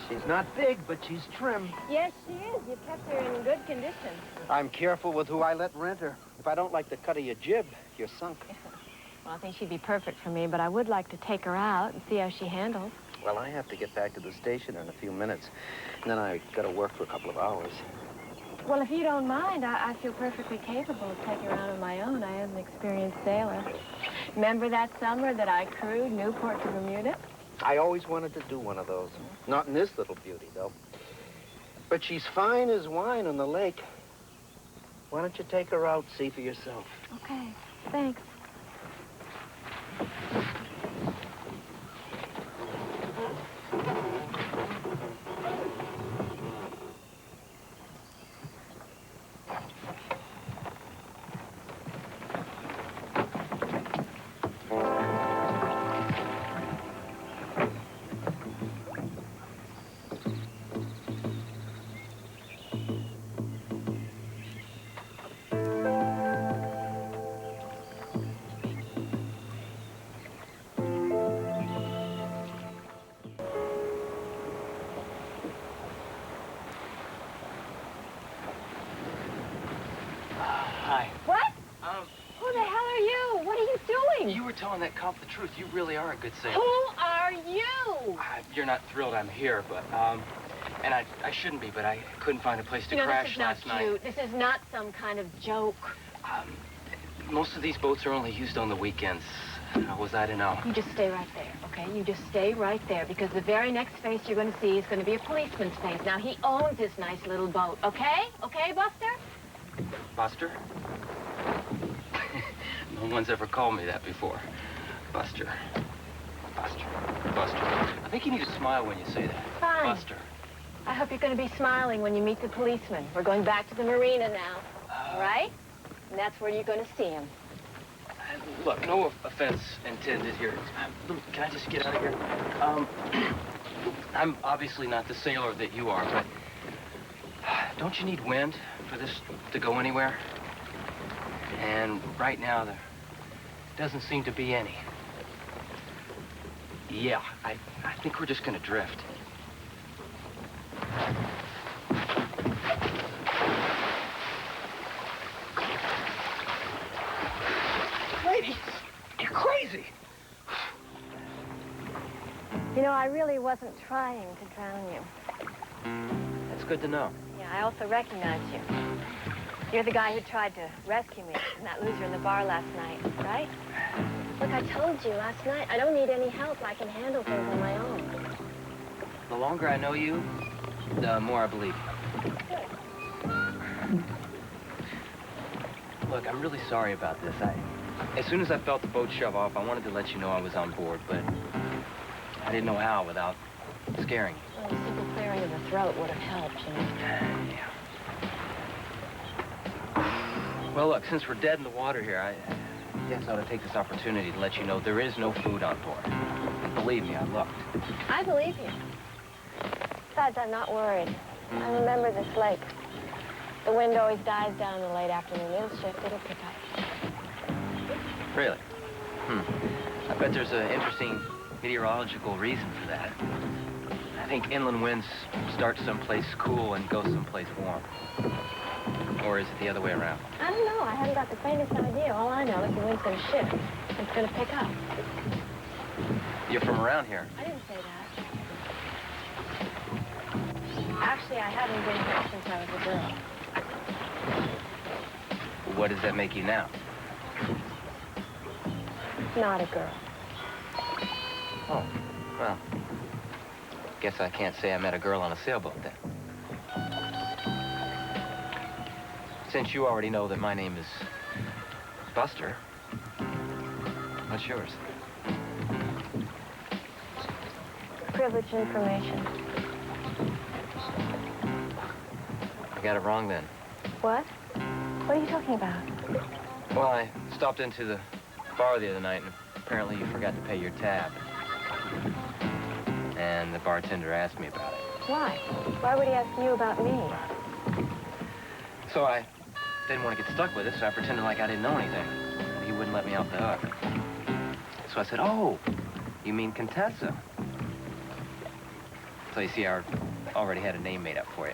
She's not big, but she's trim. Yes, she is. You've kept her in good condition. I'm careful with who I let rent her. If I don't like the cut of your jib, you're sunk. Well, I think she'd be perfect for me, but I would like to take her out and see how she handles. Well, I have to get back to the station in a few minutes. And then I gotta work for a couple of hours. Well, if you don't mind, I feel perfectly capable of taking her out on my own. I am an experienced sailor. Remember that summer that I crewed Newport to Bermuda? I always wanted to do one of those. Not in this little beauty, though. But she's fine as wine on the lake. Why don't you take her out, see for yourself? Okay, thanks. Hi. What? Who the hell are you? What are you doing? You were telling that cop the truth. You really are a good sailor. Who are you? You're not thrilled I'm here, but, and I shouldn't be, but I couldn't find a place to crash last night. This is not some kind of joke. Most of these boats are only used on the weekends. How was I to know? You just stay right there, okay? You just stay right there, because the very next face you're going to see is going to be a policeman's face. Now, he owns this nice little boat, okay? Okay, Buster? Buster? No one's ever called me that before. Buster. Buster. Buster. I think you need to smile when you say that. Fine. Buster. I hope you're going to be smiling when you meet the policeman. We're going back to the marina now, all right? And that's where you're going to see him. Look, no offense intended here. Can I just get out of here? I'm obviously not the sailor that you are, but don't you need wind for this to go anywhere? And right now, there doesn't seem to be any. Yeah, I think we're just gonna drift. Lady, you're crazy. You know, I really wasn't trying to drown you. That's good to know. Yeah, I also recognize you. You're the guy who tried to rescue me from that loser in the bar last night, right? Look, I told you last night, I don't need any help. I can handle things on my own. The longer I know you, the more I believe you. Good. Look, I'm really sorry about this. As soon as I felt the boat shove off, I wanted to let you know I was on board, but I didn't know how without scaring you. Well, a simple clearing of the throat would have helped, you know. Yeah. Well, look, since we're dead in the water here, I guess I ought to take this opportunity to let you know there is no food on board. And believe me, I looked. I believe you. Besides, I'm not worried. I remember this lake. The wind always dies down in the late afternoon. It'll shift, it'll pick up. Really? I bet there's an interesting meteorological reason for that. I think inland winds start someplace cool and go someplace warm. Or is it the other way around? I don't know. I haven't got the faintest idea. All I know is the wind's going to shift. It's going to pick up. You're from around here. I didn't say that. Actually, I haven't been here since I was a girl. What does that make you now? Not a girl. Oh, well, guess I can't say I met a girl on a sailboat then. Since you already know that my name is Buster, what's yours? Privileged information. I got it wrong then. What? What are you talking about? Well, I stopped into the bar the other night, and apparently you forgot to pay your tab. And the bartender asked me about it. Why? Why would he ask you about me? So I didn't want to get stuck with it, so I pretended like I didn't know anything. He wouldn't let me off the hook. So I said, oh, you mean Contessa? So you see, I already had a name made up for you.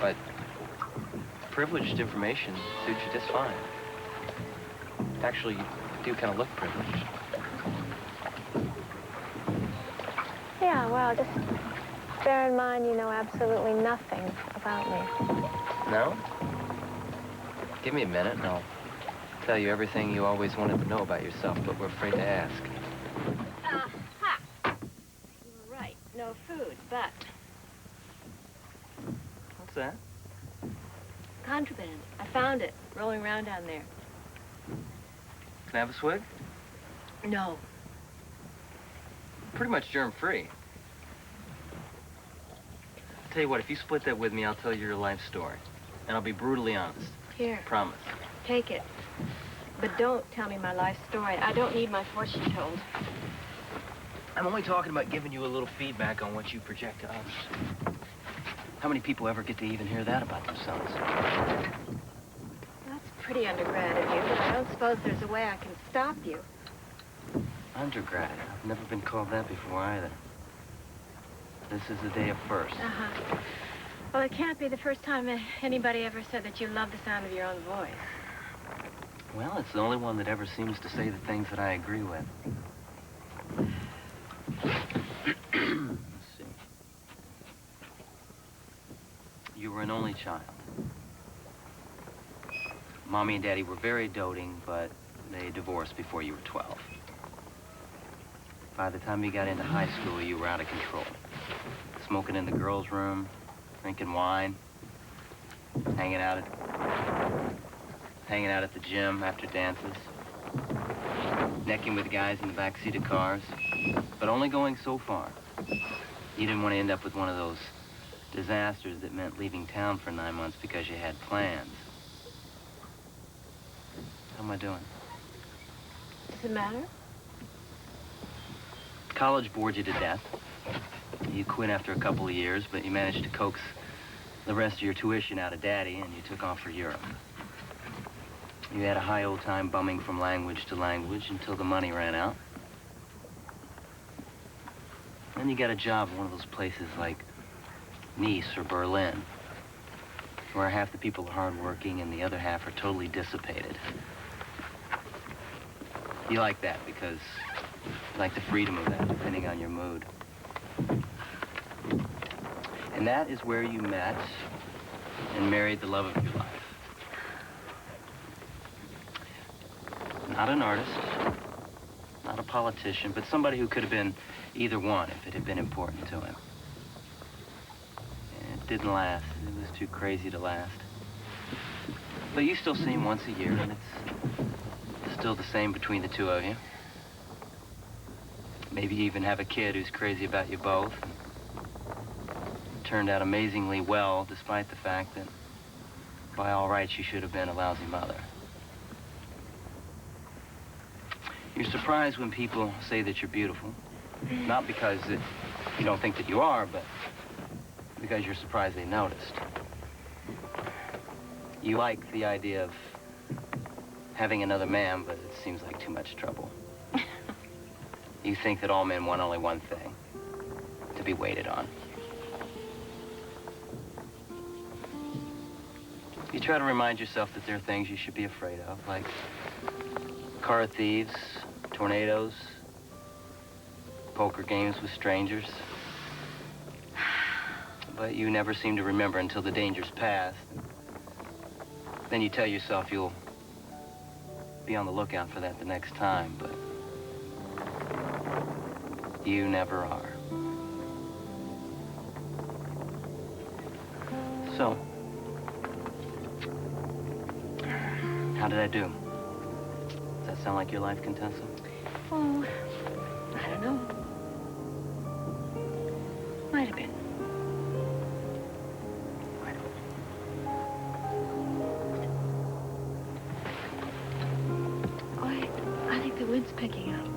But privileged information suits you just fine. Actually, you do kind of look privileged. Yeah, well, just bear in mind you know absolutely nothing about me. No? Give me a minute and I'll tell you everything you always wanted to know about yourself, but were afraid to ask. Ha! You were right. No food, but What's that? contraband. I found it rolling around down there. Can I have a swig? No. Pretty much germ-free. I'll tell you what, if you split that with me, I'll tell you your life story. And I'll be brutally honest. Here, Promise. take it. But don't tell me my life story. I don't need my fortune told. I'm only talking about giving you a little feedback on what you project to others. How many people ever get to even hear that about themselves? That's pretty undergrad of you, but I don't suppose there's a way I can stop you. Undergrad. I've never been called that before either. This is the day of first. Uh-huh. Well, it can't be the first time anybody ever said that you love the sound of your own voice. Well, it's the only one that ever seems to say the things that I agree with. Let's see. You were an only child. Mommy and Daddy were very doting, but they divorced before you were 12. By the time you got into high school, you were out of control. Smoking in the girls' room, drinking wine, hanging out at the gym after dances, necking with guys in the backseat of cars, but only going so far. You didn't want to end up with one of those disasters that meant leaving town for 9 months because you had plans. How am I doing? Does it matter? College bored you to death. You quit after a couple of years, but you managed to coax the rest of your tuition out of Daddy, and you took off for Europe. You had a high old time bumming from language to language until the money ran out. Then you got a job in one of those places like Nice or Berlin, where half the people are hardworking and the other half are totally dissipated. You like that because you like the freedom of that, depending on your mood. And that is where you met and married the love of your life. Not an artist, not a politician, but somebody who could have been either one if it had been important to him. And it didn't last. It was too crazy to last. But you still see him once a year, and it's still the same between the two of you. Maybe you even have a kid who's crazy about you both. Turned out amazingly well, despite the fact that, by all rights, you should have been a lousy mother. You're surprised when people say that you're beautiful. Not because you don't think that you are, but because you're surprised they noticed. You like the idea of having another man, but it seems like too much trouble. You think that all men want only one thing, to be waited on. You try to remind yourself that there are things you should be afraid of, like car thieves, tornadoes, poker games with strangers. But you never seem to remember until the danger's passed. Then you tell yourself you'll be on the lookout for that the next time, but you never are. So, how did I do? Does that sound like your life, Contessa? Oh, I don't know. Might have been. Oh, I think the wind's picking up.